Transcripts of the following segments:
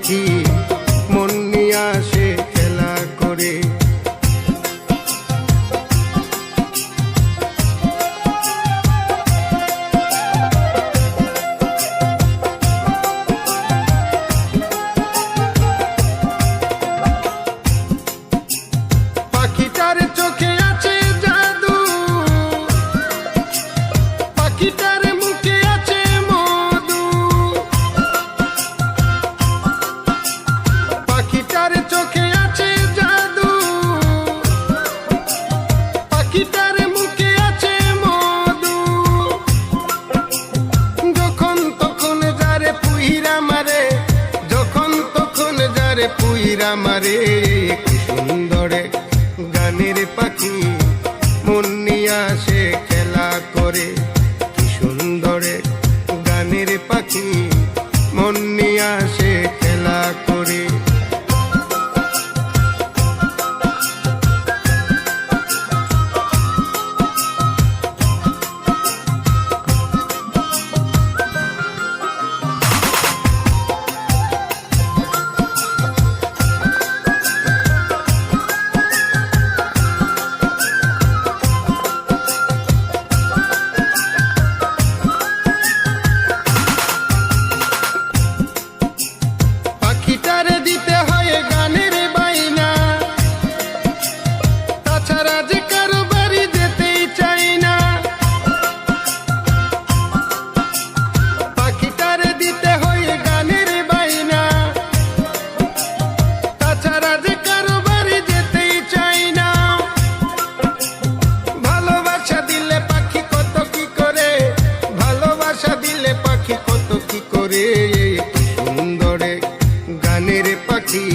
পাখি মন নিয়ে আসে খেলা করে। পাখিটার চোখে আছে জাদু, পাখিটার মুখে আছে মধু, পাখিটার চোখে আছে জাদু, পাখিটার মুখে আছে মধু। যখন তখন যারে পুইরা মারে, যখন তখন যারে পুইরা মারে, কি সুন্দরে গানের পাখি মন নিয়ে আসে খেলা করে। কি সুন্দরে গানের পাখি মন নিয়ে আসে খেলা করে। পাখিটারে দিতে হয় গানের বাইনা, তাছাড়া যে কারো বাড়ি যেতেই চাই না। পাখিটারে দিতে হয় গানের বাইনা, তাছাড়া যে কারো বাড়ি যেতেই চাই না। ভালোবাসা দিলে পাখি কত কি করে, ভালোবাসা দিলে পাখি কত কি করে। সুন্দরে গানের পাখি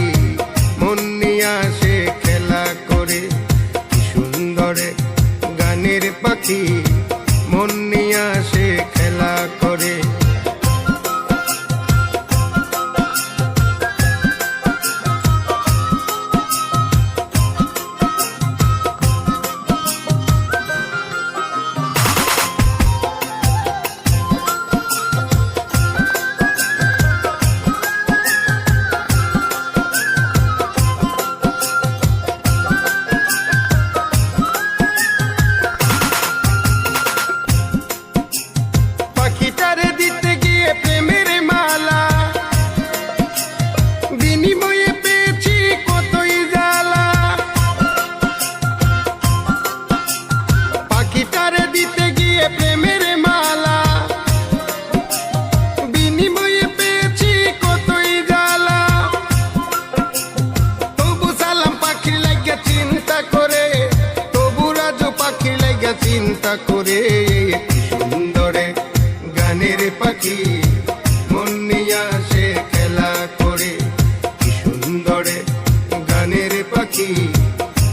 মন নিয়ে আসে খেলা করে। কি সুন্দরে গানের পাখি মন নিয়ে আসে খেলা করে। পাখিটারে দিতে গিয়ে প্রেমের মালা, বিনিময়ে পেয়েছি কতই জ্বালা। পাখিটারে দিতে গিয়ে প্রেমের মালা, বিনিময়ে পেয়েছি কতই জ্বালা। তবু সালাম পাখির লাগিয়া চিন্তা করে, তবু রাজু পাখির লাগিয়া চিন্তা করে। কি সুন্দরে গানের পাখি মন নিয়ে আসে খেলা করে। কি সুন্দরে গানের পাখি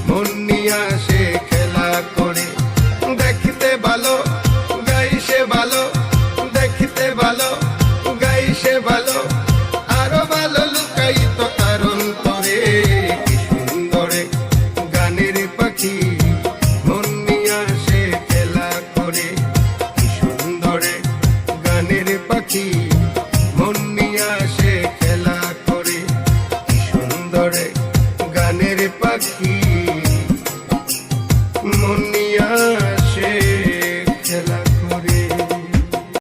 মন নিয়ে আসে খেলা করে। দেখতে ভালো